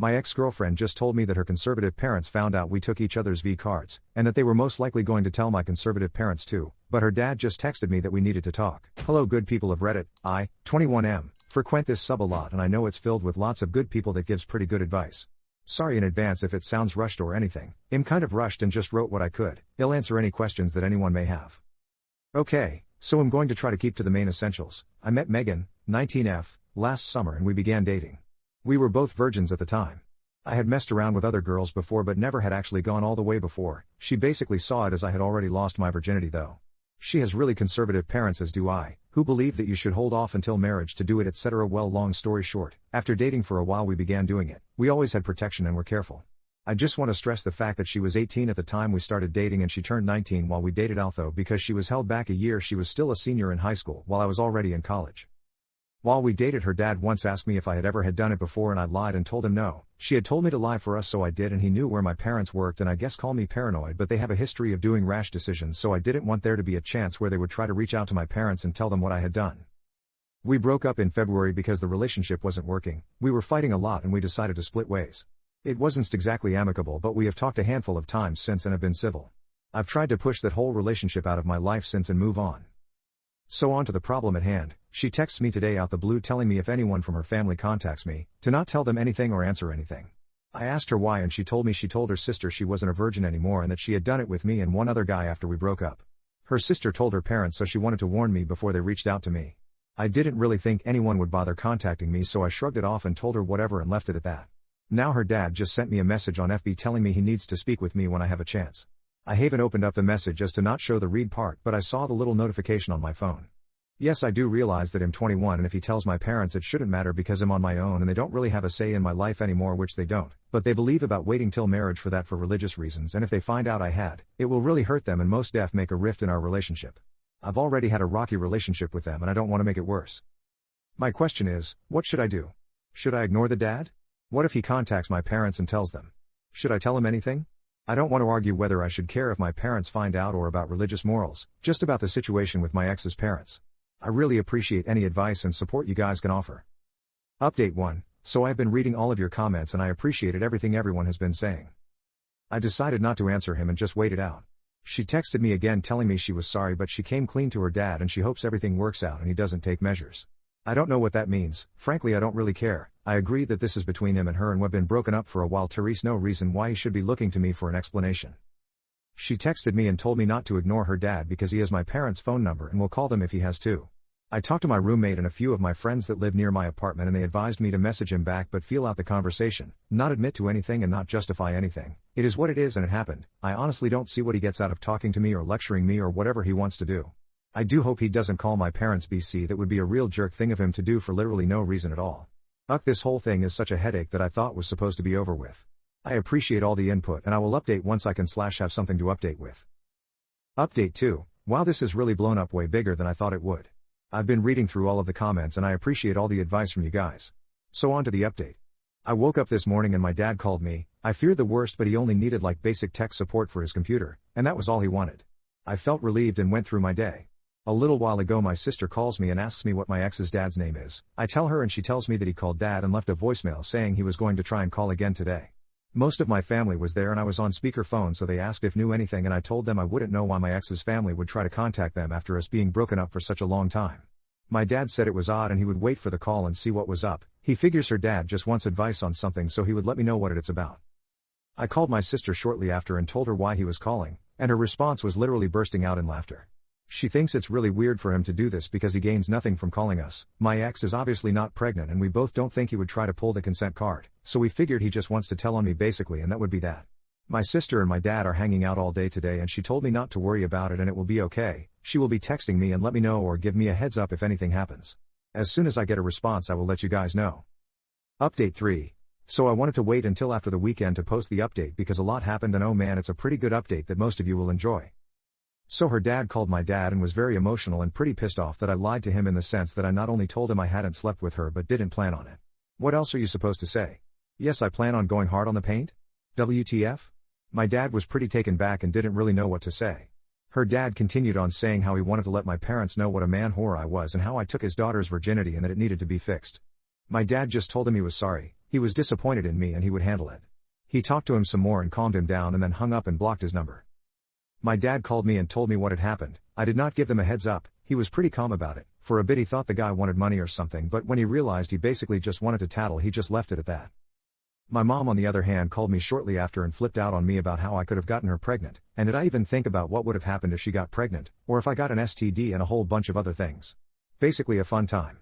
My ex-girlfriend just told me that her conservative parents found out we took each other's V cards, and that they were most likely going to tell my conservative parents too, but her dad just texted me that we needed to talk. Hello good people of Reddit, I, 21M, frequent this sub a lot and I know it's filled with lots of good people that gives pretty good advice. Sorry in advance if it sounds rushed or anything, I'm kind of rushed and just wrote what I could, I'll answer any questions that anyone may have. Okay, so I'm going to try to keep to the main essentials. I met Megan, 19F, last summer and we began dating. We were both virgins at the time. I had messed around with other girls before but never had actually gone all the way before. She basically saw it as I had already lost my virginity though. She has really conservative parents as do I, who believe that you should hold off until marriage to do it etc. Well long story short, after dating for a while we began doing it. We always had protection and were careful. I just want to stress the fact that she was 18 at the time we started dating and she turned 19 while we dated although because she was held back a year she was still a senior in high school while I was already in college. While we dated her dad once asked me if I had ever done it before and I lied and told him no. She had told me to lie for us so I did and he knew where my parents worked and I guess call me paranoid but they have a history of doing rash decisions so I didn't want there to be a chance where they would try to reach out to my parents and tell them what I had done. We broke up in February because the relationship wasn't working, we were fighting a lot and we decided to split ways. It wasn't exactly amicable but we have talked a handful of times since and have been civil. I've tried to push that whole relationship out of my life since and move on. So on to the problem at hand. She texts me today out the blue telling me if anyone from her family contacts me, to not tell them anything or answer anything. I asked her why and she told me she told her sister she wasn't a virgin anymore and that she had done it with me and one other guy after we broke up. Her sister told her parents so she wanted to warn me before they reached out to me. I didn't really think anyone would bother contacting me so I shrugged it off and told her whatever and left it at that. Now her dad just sent me a message on FB telling me he needs to speak with me when I have a chance. I haven't opened up the message as to not show the read part but I saw the little notification on my phone. Yes I do realize that I'm 21 and if he tells my parents it shouldn't matter because I'm on my own and they don't really have a say in my life anymore which they don't, but they believe about waiting till marriage for that for religious reasons and if they find out I had, it will really hurt them and most def make a rift in our relationship. I've already had a rocky relationship with them and I don't want to make it worse. My question is, what should I do? Should I ignore the dad? What if he contacts my parents and tells them? Should I tell him anything? I don't want to argue whether I should care if my parents find out or about religious morals, just about the situation with my ex's parents. I really appreciate any advice and support you guys can offer. Update 1. So I've been reading all of your comments and I appreciated everything everyone has been saying. I decided not to answer him and just wait it out. She texted me again telling me she was sorry but she came clean to her dad and she hopes everything works out and he doesn't take measures. I don't know what that means, frankly I don't really care. I agree that this is between him and her and we've been broken up for a while. Therese, no reason why he should be looking to me for an explanation. She texted me and told me not to ignore her dad because he has my parents' phone number and will call them if he has to. I talked to my roommate and a few of my friends that live near my apartment and they advised me to message him back but feel out the conversation, not admit to anything and not justify anything. It is what it is and it happened. I honestly don't see what he gets out of talking to me or lecturing me or whatever he wants to do. I do hope he doesn't call my parents BC. That would be a real jerk thing of him to do for literally no reason at all. This whole thing is such a headache that I thought was supposed to be over with. I appreciate all the input and I will update once I can / have something to update with. Update 2. Wow, this has really blown up way bigger than I thought it would. I've been reading through all of the comments and I appreciate all the advice from you guys. So on to the update. I woke up this morning and my dad called me. I feared the worst but he only needed like basic tech support for his computer, and that was all he wanted. I felt relieved and went through my day. A little while ago my sister calls me and asks me what my ex's dad's name is. I tell her and she tells me that he called dad and left a voicemail saying he was going to try and call again today. Most of my family was there and I was on speakerphone so they asked if knew anything and I told them I wouldn't know why my ex's family would try to contact them after us being broken up for such a long time. My dad said it was odd and he would wait for the call and see what was up. He figures her dad just wants advice on something so he would let me know what it's about. I called my sister shortly after and told her why he was calling, and her response was literally bursting out in laughter. She thinks it's really weird for him to do this because he gains nothing from calling us. My ex is obviously not pregnant and we both don't think he would try to pull the consent card, so we figured he just wants to tell on me basically and that would be that. My sister and my dad are hanging out all day today and she told me not to worry about it and it will be okay. She will be texting me and let me know or give me a heads up if anything happens. As soon as I get a response I will let you guys know. Update 3. So I wanted to wait until after the weekend to post the update because a lot happened and oh man, it's a pretty good update that most of you will enjoy. So her dad called my dad and was very emotional and pretty pissed off that I lied to him in the sense that I not only told him I hadn't slept with her but didn't plan on it. What else are you supposed to say? Yes, I plan on going hard on the paint? WTF? My dad was pretty taken back and didn't really know what to say. Her dad continued on saying how he wanted to let my parents know what a man whore I was and how I took his daughter's virginity and that it needed to be fixed. My dad just told him he was sorry, He was disappointed in me and he would handle it. He talked to him some more and calmed him down and then hung up and blocked his number. My dad called me and told me what had happened. I did not give them a heads up. He was pretty calm about it. For a bit he thought the guy wanted money or something, but when he realized he basically just wanted to tattle, he just left it at that. My mom on the other hand called me shortly after and flipped out on me about how I could have gotten her pregnant, and did I even think about what would have happened if she got pregnant, or if I got an STD and a whole bunch of other things. Basically a fun time.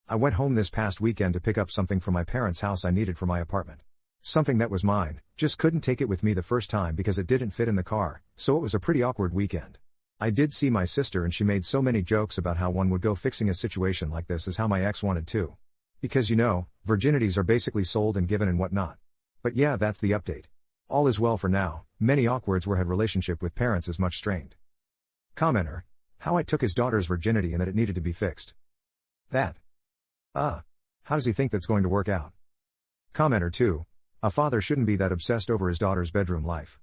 I went home this past weekend to pick up something from my parents' house I needed for my apartment. Something that was mine, just couldn't take it with me the first time because it didn't fit in the car, so it was a pretty awkward weekend. I did see my sister and she made so many jokes about how one would go fixing a situation like this is how my ex wanted to. Because virginities are basically sold and given and whatnot. But yeah, that's the update. All is well for now, many awkwards where had relationship with parents is much strained. Commenter. How I took his daughter's virginity and that it needed to be fixed. That. How does he think that's going to work out? Commenter 2. A father shouldn't be that obsessed over his daughter's bedroom life.